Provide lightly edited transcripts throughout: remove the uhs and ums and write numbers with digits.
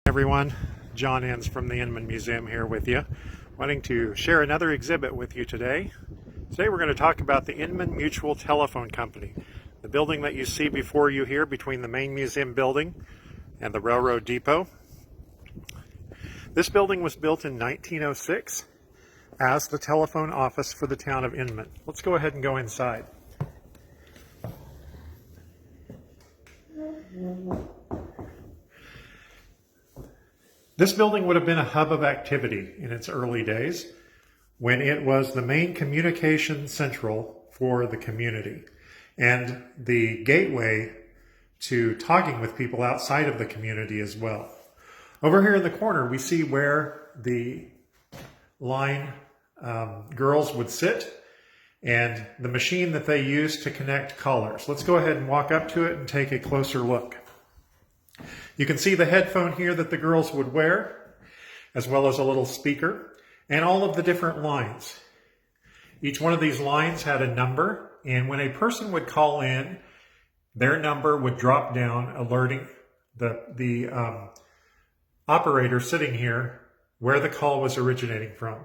Everyone, John Ensz from the Inman Museum here with you, wanting to share another exhibit with you today. Today we're going to talk about the Inman Mutual Telephone Company, the building that you see before you here between the main museum building and the railroad depot. This building was built in 1906 as the telephone office for the town of Inman. Let's go ahead and go inside. This building would have been a hub of activity in its early days when it was the main communication central for the community and the gateway to talking with people outside of the community as well. Over here in the corner, we see where the line girls would sit and the machine that they use to connect callers. Let's go ahead and walk up to it and take a closer look. You can see the headphone here that the girls would wear, as well as a little speaker, and all of the different lines. Each one of these lines had a number, and when a person would call in, their number would drop down, alerting the operator sitting here where the call was originating from.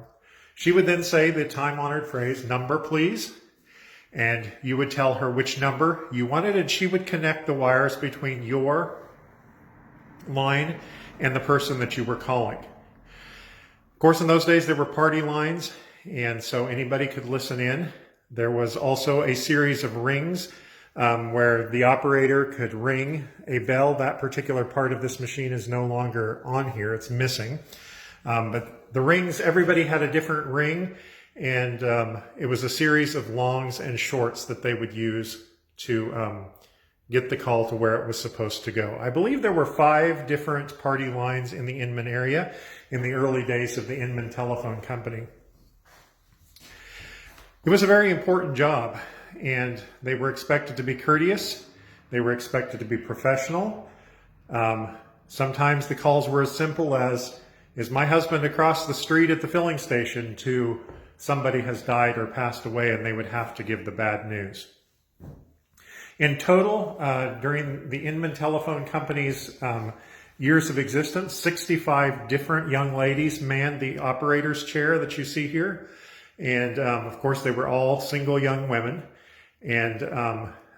She would then say the time-honored phrase, "Number, please," and you would tell her which number you wanted, and she would connect the wires between your line and the person that you were calling. Of course, in those days there were party lines, and so anybody could listen in. There was also a series of rings where the operator could ring a bell. That particular part of this machine is no longer on here, it's missing. But the rings, everybody had a different ring, and it was a series of longs and shorts that they would use to get the call to where it was supposed to go. I believe there were 5 different party lines in the Inman area in the early days of the Inman Telephone Company. It was a very important job, and they were expected to be courteous. They were expected to be professional. Sometimes the calls were as simple as, "Is my husband across the street at the filling station?" to somebody has died or passed away, and they would have to give the bad news. In total, during the Inman Telephone Company's years of existence, 65 different young ladies manned the operator's chair that you see here. And of course, they were all single young women. And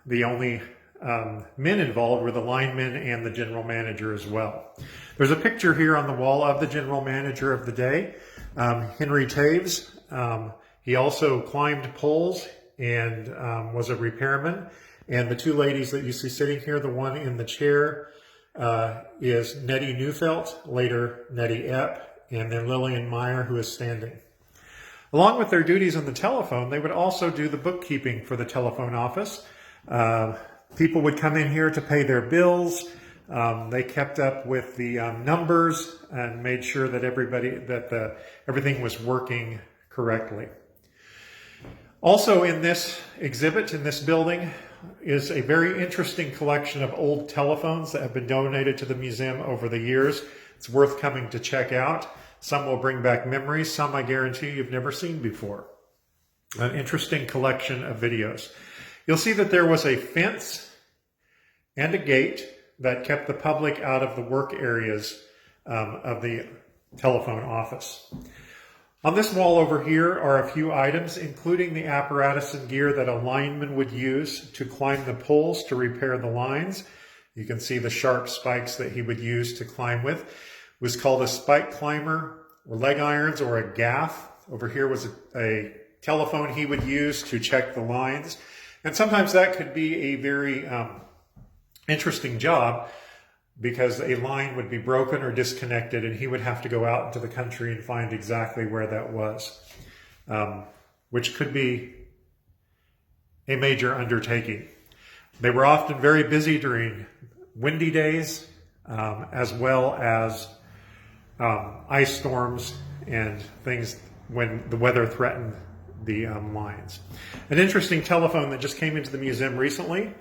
the only men involved were the linemen and the general manager as well. There's a picture here on the wall of the general manager of the day, Henry Taves. He also climbed poles and was a repairman. And the 2 ladies that you see sitting here, the one in the chair is Nettie Neufeld, later Nettie Epp, and then Lillian Meyer, who is standing. Along with their duties on the telephone, they would also do the bookkeeping for the telephone office. People would come in here to pay their bills. They kept up with the numbers and made sure that everything was working correctly. Also in this exhibit, in this building, is a very interesting collection of old telephones that have been donated to the museum over the years. It's worth coming to check out. Some will bring back memories, some I guarantee you've never seen before. An interesting collection of videos. You'll see that there was a fence and a gate that kept the public out of the work areas of the telephone office. On this wall over here are a few items, including the apparatus and gear that a lineman would use to climb the poles to repair the lines. You can see the sharp spikes that he would use to climb with. It was called a spike climber, or leg irons, or a gaff. Over here was a telephone he would use to check the lines. And sometimes that could be a very interesting job, because a line would be broken or disconnected and he would have to go out into the country and find exactly where that was, which could be a major undertaking. They were often very busy during windy days, as well as ice storms and things when the weather threatened the lines. An interesting telephone that just came into the museum recently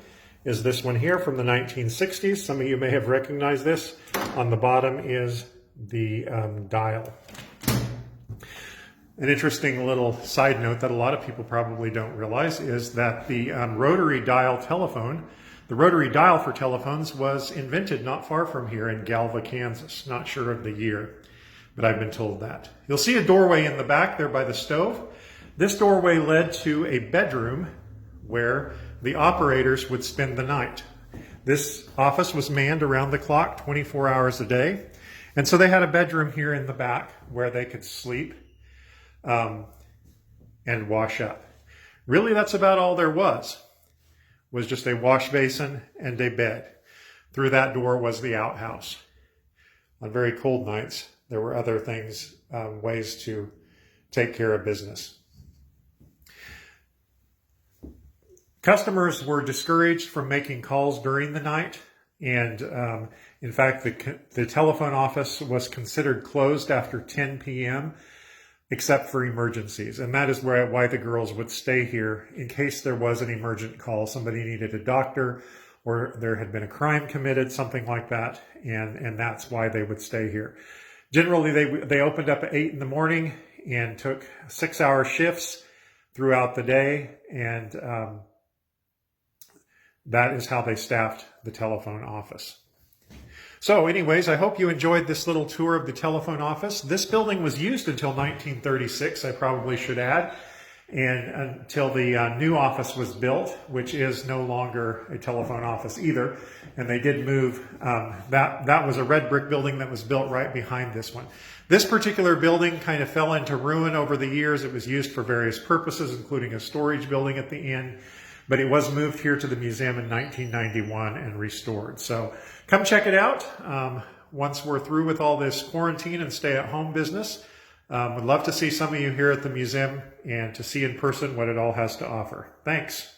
is this one here from the 1960s. Some of you may have recognized this. On the bottom is the dial. An interesting little side note that a lot of people probably don't realize is that the rotary dial telephone The rotary dial for telephones was invented not far from here in Galva, Kansas. Not sure of the year, but I've been told that. You'll see a doorway in the back there by the stove. This doorway led to a bedroom where the operators would spend the night. This office was manned around the clock, 24 hours a day. And so they had a bedroom here in the back where they could sleep and wash up. Really, that's about all there was just a wash basin and a bed. Through that door was the outhouse. On very cold nights, there were other things, ways to take care of business. Customers were discouraged from making calls during the night, and in fact, the telephone office was considered closed after 10 p.m., except for emergencies. And that is why the girls would stay here in case there was an emergent call. Somebody needed a doctor, or there had been a crime committed, something like that, and that's why they would stay here. Generally, they opened up at 8 in the morning and took 6-hour shifts throughout the day, and that is how they staffed the telephone office. So anyways, I hope you enjoyed this little tour of the telephone office. This building was used until 1936, I probably should add, and until the new office was built, which is no longer a telephone office either. And they did move, that was a red brick building that was built right behind this one. This particular building kind of fell into ruin over the years. It was used for various purposes, including a storage building at the end. But it was moved here to the museum in 1991 and restored. So come check it out once we're through with all this quarantine and stay-at-home business. Would love to see some of you here at the museum and to see in person what it all has to offer. Thanks.